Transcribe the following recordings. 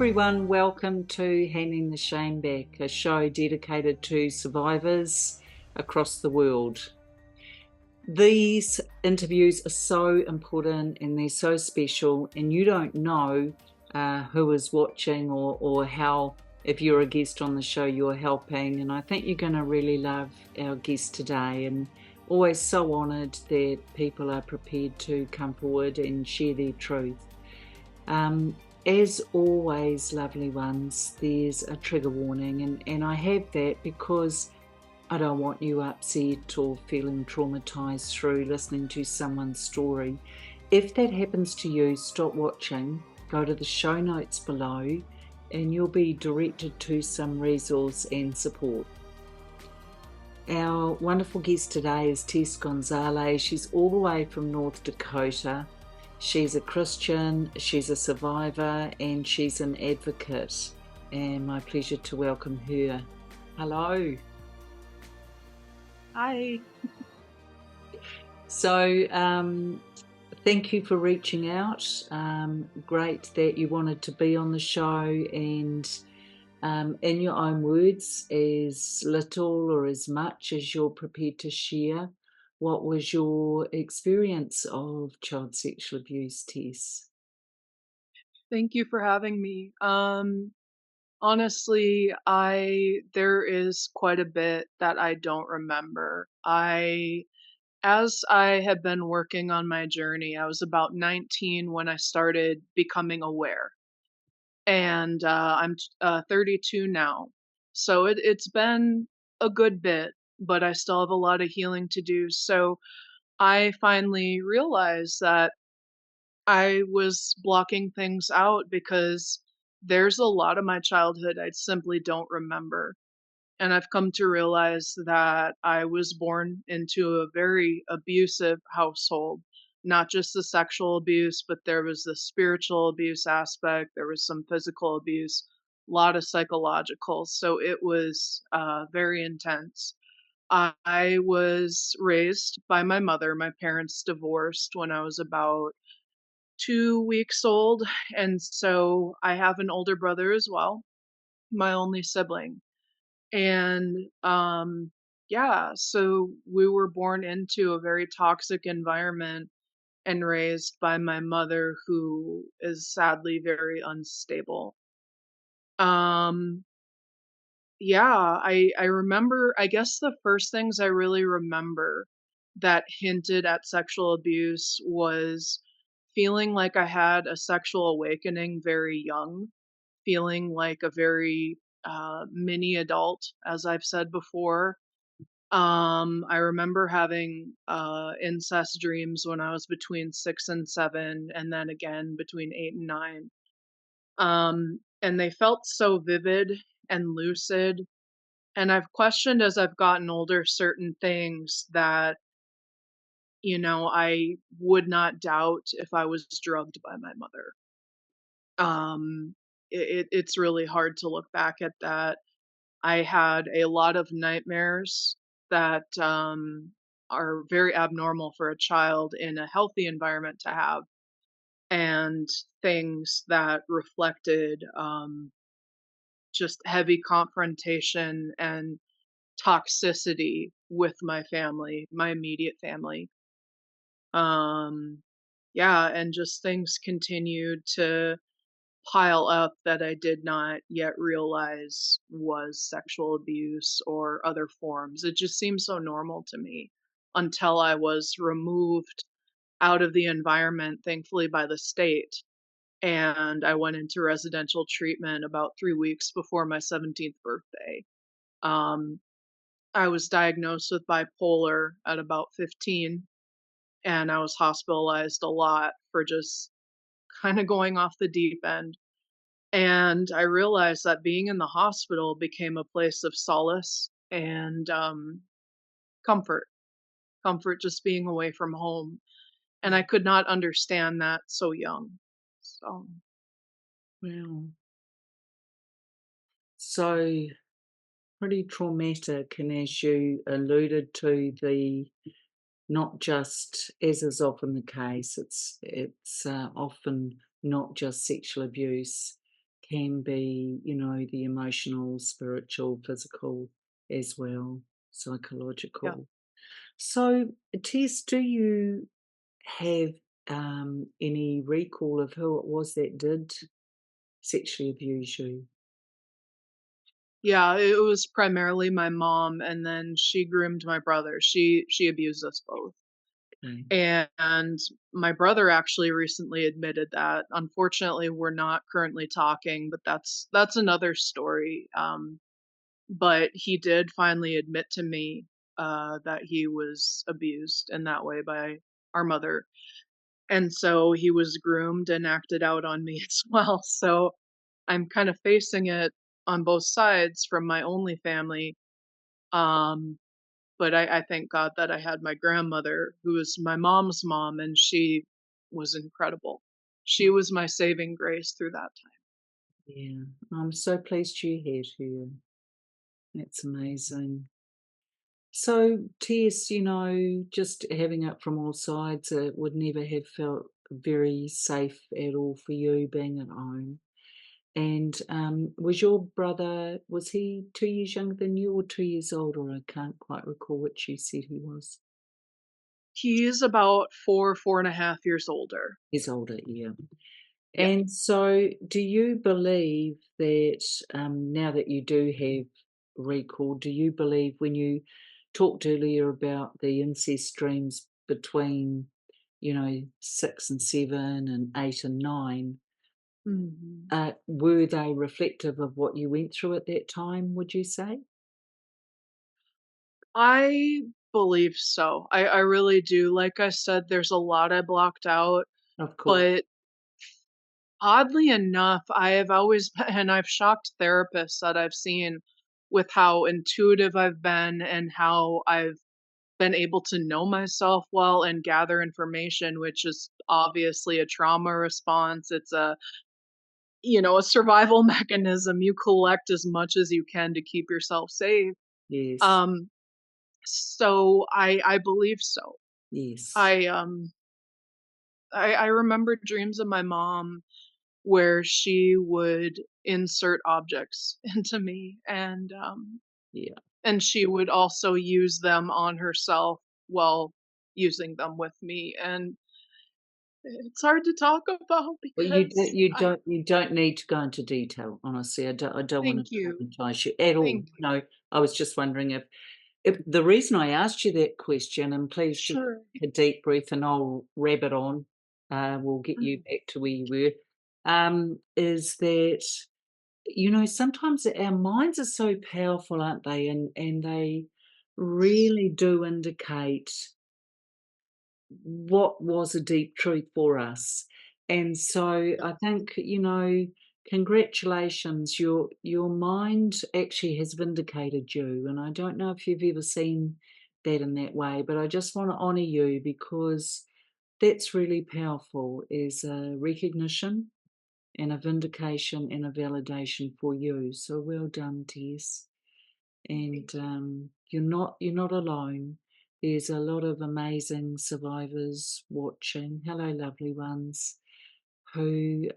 everyone, welcome to Handing the Shame Back, a show dedicated to survivors across the world. These interviews are so important and they're so special, and you don't know who is watching or how, if you're a guest on the show, you're helping. And I think you're going to really love our guest today, and always so honoured that people are prepared to come forward and share their truth. As always, lovely ones, there's a trigger warning, and I have that because I don't want you upset or feeling traumatised through listening to someone's story. If that happens to you, stop watching, go to the show notes below, and you'll be directed to some resource and support. Our wonderful guest today is Tess Gonzales. She's all the way from North Dakota. She's a Christian, she's a survivor, and she's an advocate. And my pleasure to welcome her. Hello. Hi. So, thank you for reaching out. Great that you wanted to be on the show, and in your own words, as little or as much as you're prepared to share, what was your experience of child sexual abuse, Tess? Thank you for having me. Honestly, there is quite a bit that I don't remember. As I have been working on my journey, I was about 19 when I started becoming aware, and I'm 32 now. So it's been a good bit, but I still have a lot of healing to do. So I finally realized that I was blocking things out because there's a lot of my childhood I simply don't remember. And I've come to realize that I was born into a very abusive household, not just the sexual abuse, but there was the spiritual abuse aspect, there was some physical abuse, a lot of psychological. So it was very intense. I was raised by my mother. My parents divorced when I was about 2 weeks old, and so I have an older brother as well, my only sibling. And, yeah, so we were born into a very toxic environment and raised by my mother, who is sadly very unstable. Um, yeah, I remember, I guess the first things I really remember that hinted at sexual abuse was feeling like I had a sexual awakening very young, feeling like a very mini adult, as I've said before. I remember having incest dreams when I was between 6 and 7, and then again between 8 and 9. And they felt so vivid and lucid. And I've questioned as I've gotten older certain things that, I would not doubt if I was drugged by my mother. It's really hard to look back at that. I had a lot of nightmares that are very abnormal for a child in a healthy environment to have, and things that reflected just heavy confrontation and toxicity with my family, my immediate family. Um, yeah, and just things continued to pile up that I did not yet realize was sexual abuse or other forms. It just seemed so normal to me until I was removed out of the environment, thankfully by the state. And I went into residential treatment about 3 weeks before my 17th birthday. Um, I was diagnosed with bipolar at about 15, and I was hospitalized a lot for just kind of going off the deep end. And I realized that being in the hospital became a place of solace and comfort, comfort just being away from home. And I could not understand that so young. So, Wow. So pretty traumatic, and as you alluded to, the not just, as is often the case, it's often not just sexual abuse, can be, the emotional, spiritual, physical as well, Yeah. psychological. So, Tess, do you have any recall of who it was that did sexually abuse you? Yeah, it was primarily my mom, and then she groomed my brother. She abused us both. Okay. And my brother actually recently admitted that. Unfortunately, we're not currently talking, but that's another story. But he did finally admit to me that he was abused in that way by our mother, and so he was groomed and acted out on me as well. So I'm kind of facing it on both sides from my only family. Um, but I thank God that I had my grandmother, who was my mom's mom, and she was incredible. She was my saving grace through that time. Yeah, I'm so pleased you had her. That's amazing. So, Tess, just having it from all sides, it would never have felt very safe at all for you being at home. And was your brother, was he 2 years younger than you or 2 years older? I can't quite recall which you said he was. He's about 4.5 years older. He's older, yeah. Yeah. And so, do you believe that now that you do have recall, do you believe when you talked earlier about the incest dreams between, 6 and 7 and 8 and 9, Mhm. were they reflective of what you went through at that time, would you say? I believe so. I really do. Like I said, there's a lot I blocked out, Of course, but oddly enough, I have always been, and I've shocked therapists that I've seen with how intuitive I've been and how I've been able to know myself well and gather information, which is obviously a trauma response. It's a survival mechanism. You collect as much as you can to keep yourself safe. yes, Um, so I believe so. yes, I I remember dreams of my mom where she would insert objects into me, yeah. and she would also use them on herself while using them with me, and it's hard to talk about Well, you because don't you I don't you don't need to go into detail, honestly. I don't wanna thank you. traumatize you at all. Thank you. No, I was just wondering if the reason I asked you that question, and please just Sure. take a deep breath and I'll rabbit on, we'll get you Mhm. back to where you were, is that, sometimes our minds are so powerful, aren't they? And they really do indicate what was a deep truth for us. And so I think, congratulations, your mind actually has vindicated you. And I don't know if you've ever seen that in that way, but I just want to honor you because that's really powerful as a recognition and a vindication and a validation for you. So well done, Tess. And Thank you. you're not alone. There's a lot of amazing survivors watching. Hello, lovely ones, who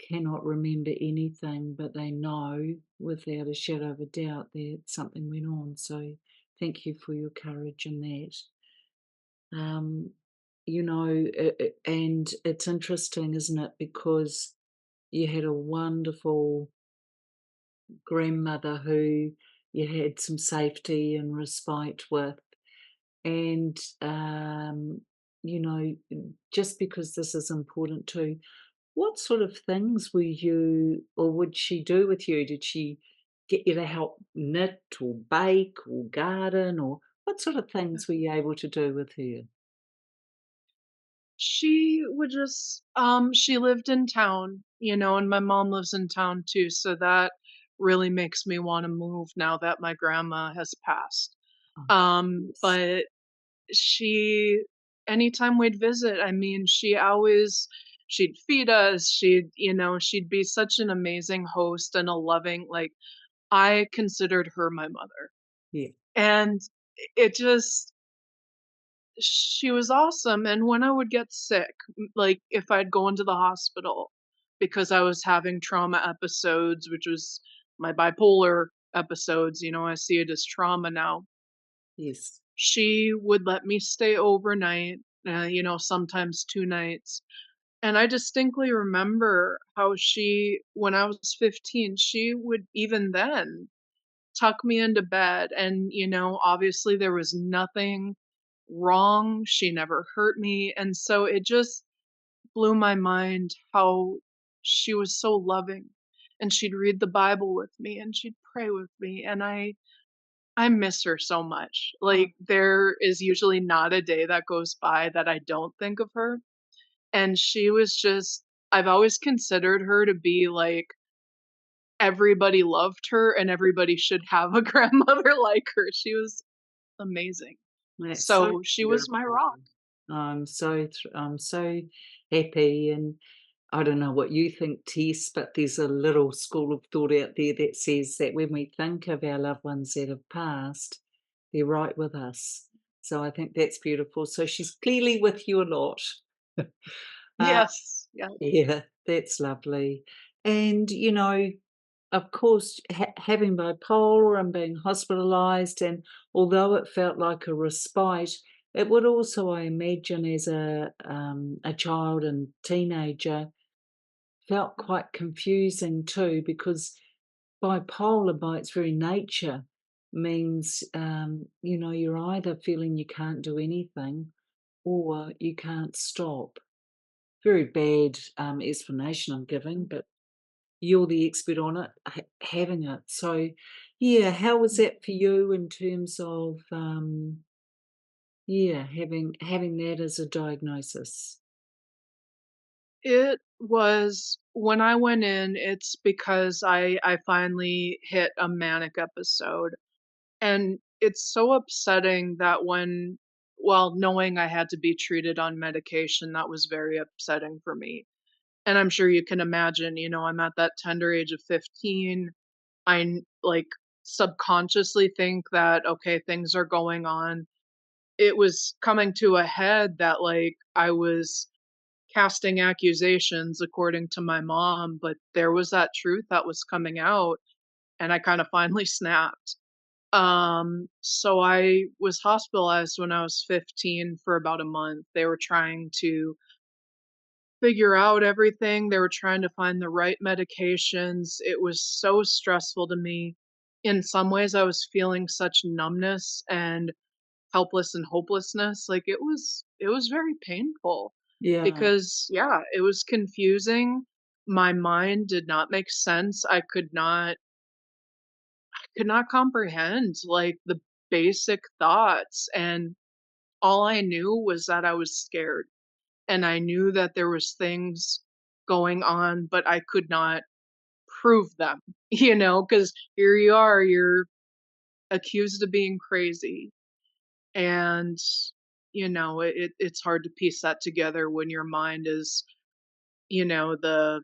cannot remember anything, but they know without a shadow of a doubt that something went on. So thank you for your courage in that. Um, and it's interesting, isn't it? Because you had a wonderful grandmother who you had some safety and respite with. And, just because this is important too, what sort of things were you or would she do with you? Did she get you to help knit or bake or garden, or what sort of things were you able to do with her? She would just she lived in town, and my mom lives in town too, so that really makes me wanna move now that my grandma has passed. Oh, Um, yes. but she anytime we'd visit, I mean, she'd feed us, she'd be such an amazing host and a loving, like, I considered her my mother. Yeah. And it just she was awesome, and when I would get sick, like, if I'd go into the hospital, because I was having trauma episodes, which was my bipolar episodes, I see it as trauma now. Yes. She would let me stay overnight, sometimes 2 nights, and I distinctly remember how when I was 15, she would even then tuck me into bed and, obviously there was nothing wrong, she never hurt me, and so it just blew my mind how she was so loving, and she'd read the Bible with me, and she'd pray with me, and I miss her so much. Oh, Like, there is usually not a day that goes by that I don't think of her, and she was just I've always considered her to be, like, everybody loved her and everybody should have a grandmother like her. She was amazing. that's so So, she was my beautiful. rock. I'm so happy, and I don't know what you think, Tess, but there's a little school of thought out there that says that when we think of our loved ones that have passed, they're right with us. So I think that's beautiful. So she's clearly with you a lot. uh, Yes, yeah. yeah, that's lovely. And of course, having bipolar and being hospitalised, and although it felt like a respite, it would also, I imagine, as a child and teenager, felt quite confusing too, because bipolar, by its very nature, means you're either feeling you can't do anything or you can't stop. Very bad explanation I'm giving, but you're the expert on it, having it. So, yeah, how was that for you in terms of, yeah, having that as a diagnosis? It was when I went in, it's because I finally hit a manic episode, and it's so upsetting that knowing I had to be treated on medication, that was very upsetting for me. And I'm sure you can imagine, I'm at that tender age of 15. Like, subconsciously think that, okay, things are going on. It was coming to a head that, like, I was casting accusations according to my mom, but there was that truth that was coming out, and I kinda finally snapped. So I was hospitalized when I was 15 for about a month. They were trying to figure out everything. They were trying to find the right medications. It was so stressful to me. In some ways, I was feeling such numbness and helpless and hopelessness. Like, it was very painful Yeah, because, yeah, it was confusing. My mind did not make sense. I could not comprehend, like, the basic thoughts, and all I knew was that I was scared, and I knew that there was things going on, but I could not prove them, because here you are, you're accused of being crazy, and, it's hard to piece that together when your mind is, you know, the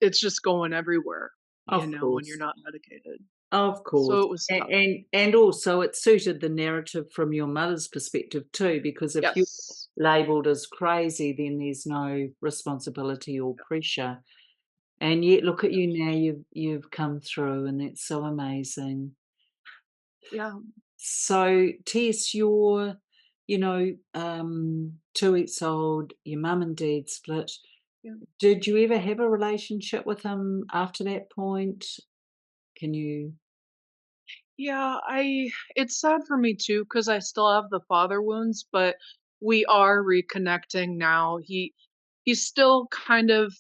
it's just going everywhere, of when you're course. not medicated. Of So course. it was tough. And also it suited the narrative from your mother's perspective too, because if you're Yes. labelled as crazy, then there's no responsibility or pressure. And yet look at Yeah. you now, you've come through, and that's so amazing. Yeah. So, Tess, you're, 2 weeks old, your mum and dad split. Yeah. Did you ever have a relationship with him after that point? Can you Yeah, it's sad for me too because I still have the father wounds, but we are reconnecting now. He's still kind of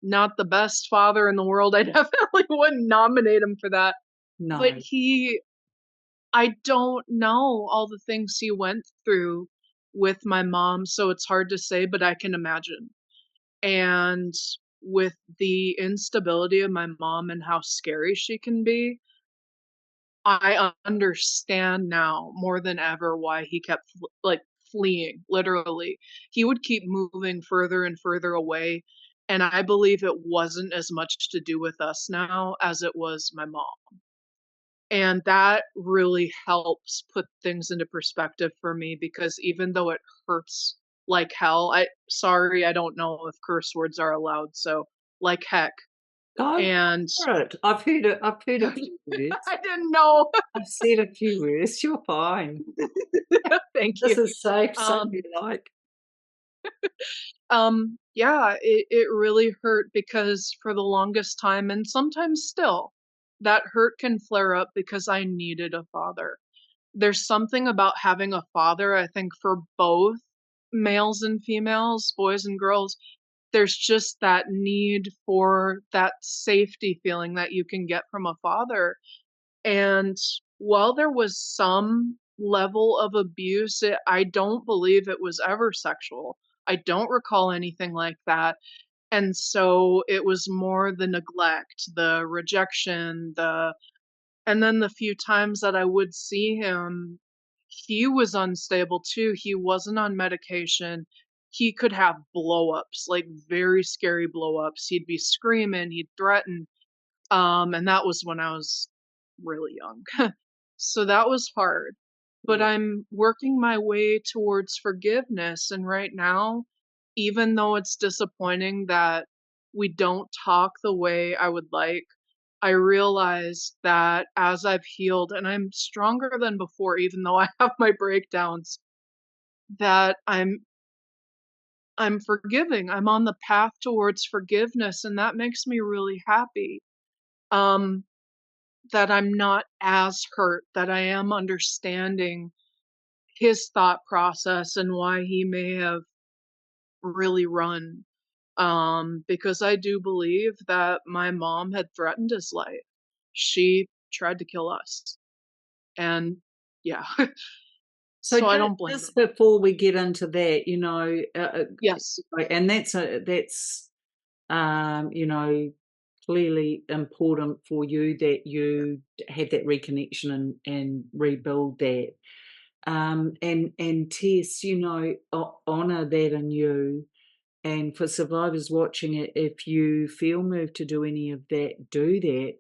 not the best father in the world. I definitely wouldn't nominate him for that. But No. I don't know all the things he went through with my mom, so it's hard to say, but I can imagine. And with the instability of my mom and how scary she can be, I understand now more than ever why he kept fleeing, literally. He would keep moving further and further away, and I believe it wasn't as much to do with us now as it was my mom. And that really helps put things into perspective for me because even though it hurts like hell, I don't know if curse words are allowed, so like heck. Go And for it. I've heard a few words. I didn't know. I've said a few words. You're fine. Thank This you. is safe, so Um, be like. yeah, it really hurt because for the longest time, and sometimes still, that hurt can flare up because I needed a father. There's something about having a father, I think, for both males and females, boys and girls. There's just that need for that safety feeling that you can get from a father. And while there was some level of abuse, I don't believe it was ever sexual. I don't recall anything like that. And so it was more the neglect, the rejection, and then the few times that I would see him, he was unstable too. He wasn't on medication. He could have blow ups, like very scary blow ups. He'd be screaming, he'd threaten. And that was when I was really young. So that was hard. But Yeah. I'm working my way towards forgiveness. And right now, even though it's disappointing that we don't talk the way I would like, I realize that as I've healed and I'm stronger than before, even though I have my breakdowns, that I'm forgiving. I'm on the path towards forgiveness, and that makes me really happy. Um, that I'm not as hurt, that I am understanding his thought process and why he may have really run. Because I do believe that my mom had threatened his life. She tried to kill us. And yeah, So so I don't blame just her. before we get into that, Yes. and that's clearly important for you that Yeah. you had that reconnection and rebuild that. And Tess, honor that in you. And for survivors watching it, if you feel moved to do any of that, do that.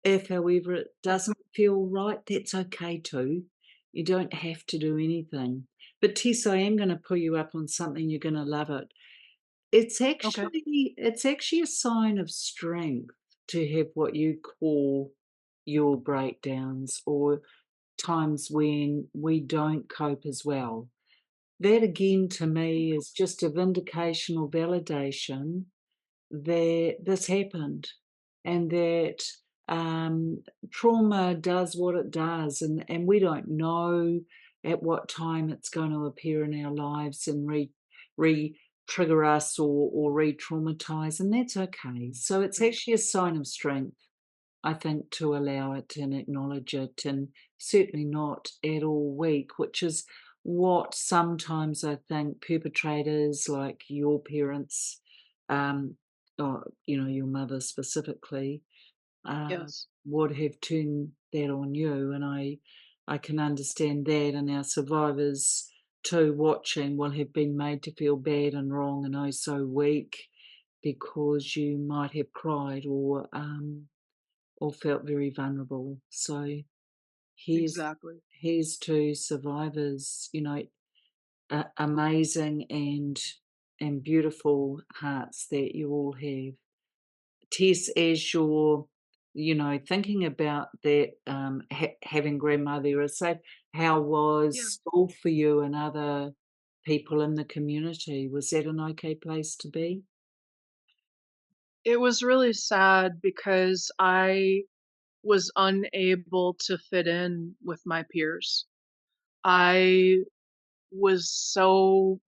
If, however, it doesn't feel right, that's okay too. You don't have to do anything. But Tess, I am going to pull you up on something. You're going to love it. It's Okay. actually it's actually a sign of strength to have what you call your breakdowns or times when we don't cope as well. That again to me is just a vindication or validation that this happened and that trauma does what it does, and we don't know at what time it's going to appear in our lives and re trigger us or re traumatize, and that's okay. So it's Right. actually a sign of strength, I think, to allow it and acknowledge it, and certainly not at all weak, which is what sometimes I think perpetrators like your parents, um, or your mother specifically, Yes. would have turned that on you, and I can understand that, and our survivors too watching will have been made to feel bad and wrong and oh so weak because you might have cried or felt very vulnerable. So here's Exactly. here's to survivors, amazing and beautiful hearts that you all have. Tess, as you're, thinking about that, having grandmother is safe, how was Yeah. school for you and other people in the community? Was that an okay place to be? It was really sad because I was unable to fit in with my peers. I was so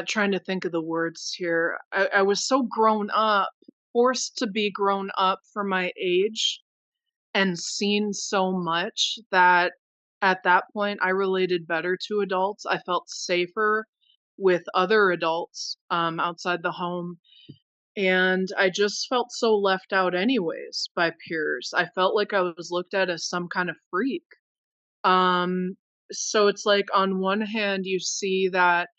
trying to think of the words here. I was so grown up, forced to be grown up for my age and seen so much that at that point I related better to adults. I felt safer with other adults outside the home. And I just felt so left out, anyways, by peers. I felt like I was looked at as some kind of freak. Um, so it's like, on one hand, you see that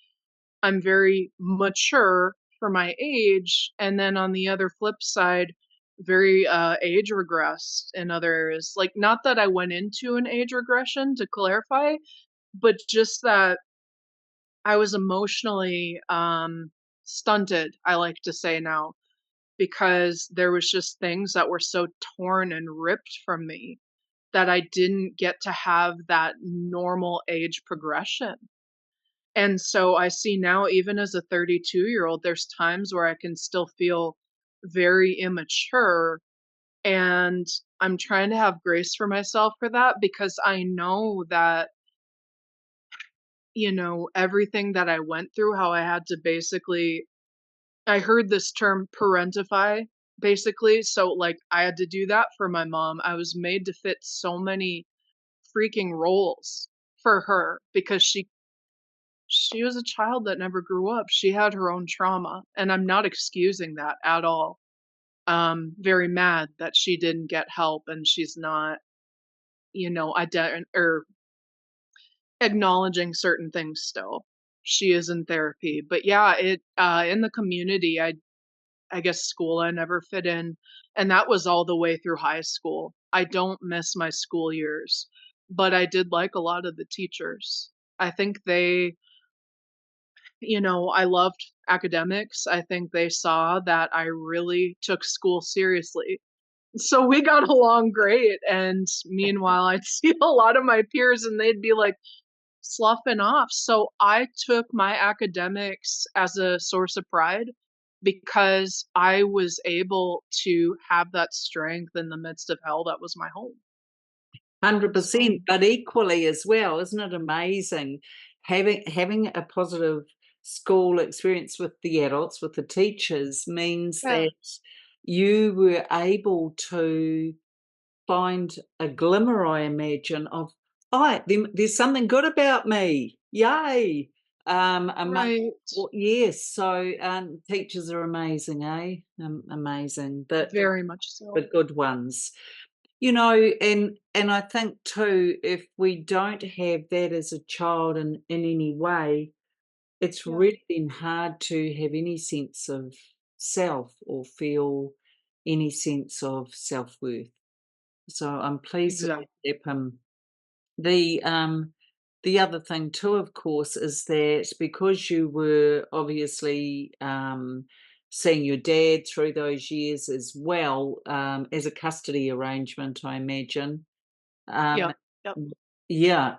I'm very mature for my age, and then on the other flip side, very age regressed in other areas. Like, not that I went into an age regression, to clarify, but just that I was emotionally stunted, I like to say now, because there was just things that were so torn and ripped from me that I didn't get to have that normal age progression. And so I see now, even as a 32-year-old, there's times where I can still feel very immature, and I'm trying to have grace for myself for that because I know that, everything that I went through, how I had to basically I heard this term parentify, basically, so, like, I had to do that for my mom. I was made to fit so many freaking roles for her because she was a child that never grew up. She had her own trauma, and I'm not excusing that at all. Very mad that she didn't get help and she's not, or acknowledging certain things still. She is in therapy. But yeah, in the community, I guess school I never fit in, and that was all the way through high school. I don't miss my school years, but I did like a lot of the teachers. I think I loved academics. I think they saw that I really took school seriously. So we got along great, and meanwhile, I'd see a lot of my peers and they'd be, like, sloughing off. So I took my academics as a source of pride because I was able to have that strength in the midst of hell that was my home. So 100%, but equally as well, isn't it amazing having a positive school experience with the adults, with the teachers, means yeah, that you were able to find a glimmer, I imagine, of, "Oh, there's something good about me. Yay." Among right. well, yes, so, teachers are amazing, eh? Amazing, but Very much the so. good ones. And I think too, if we don't have that as a child in any way, it's Yeah, really been hard to have any sense of self or feel any sense of self-worth. So I'm pleased that exactly. it happened. The, um, the other thing too, of course, is that because you were obviously, seeing your dad through those years as well, as a custody arrangement, I imagine. Um, Yep, yep. yeah,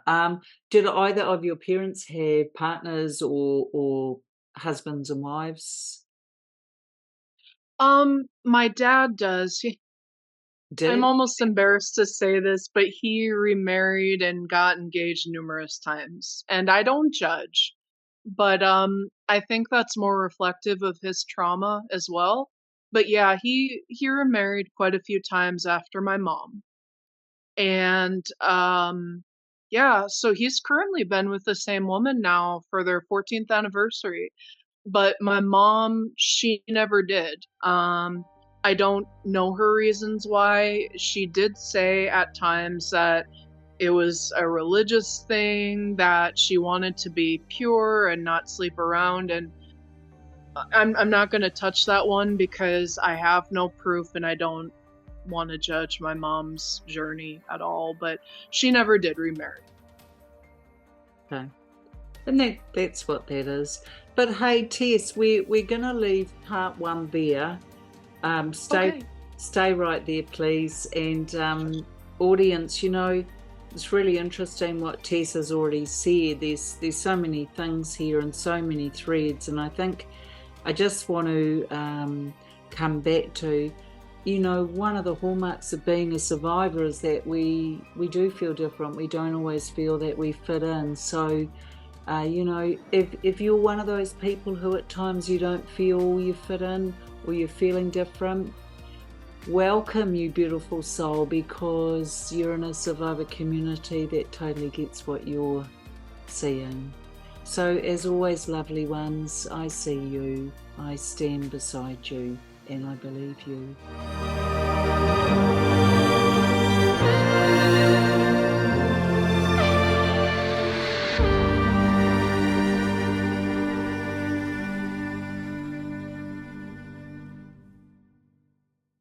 did either of your parents have partners or husbands and wives? My dad does. I'm Did? almost embarrassed to say this, but he remarried and got engaged numerous times, and I don't judge, but, I think that's more reflective of his trauma as well. But yeah, he remarried quite a few times after my mom, and, yeah, so he's currently been with the same woman now for their 14th anniversary. But my mom, she never did. I don't know her reasons why. She did say at times that it was a religious thing, that she wanted to be pure and not sleep around, and I'm not gonna touch that one because I have no proof and I don't wanna judge my mom's journey at all, but she never did remarry. Okay. And that's what that is. But hey, Tess, we're gonna leave part one there. Stay Okay. stay right there, please. And audience, it's really interesting what Tess has already said. There's so many things here and so many threads, and I think I just want to come back to, one of the hallmarks of being a survivor is that we do feel different. We don't always feel that we fit in. So if you're one of those people who at times you don't feel you fit in or you're feeling different, welcome, you beautiful soul, because you're in a survivor community that totally gets what you're seeing. So as always, lovely ones, I see you, I stand beside you, and I believe you.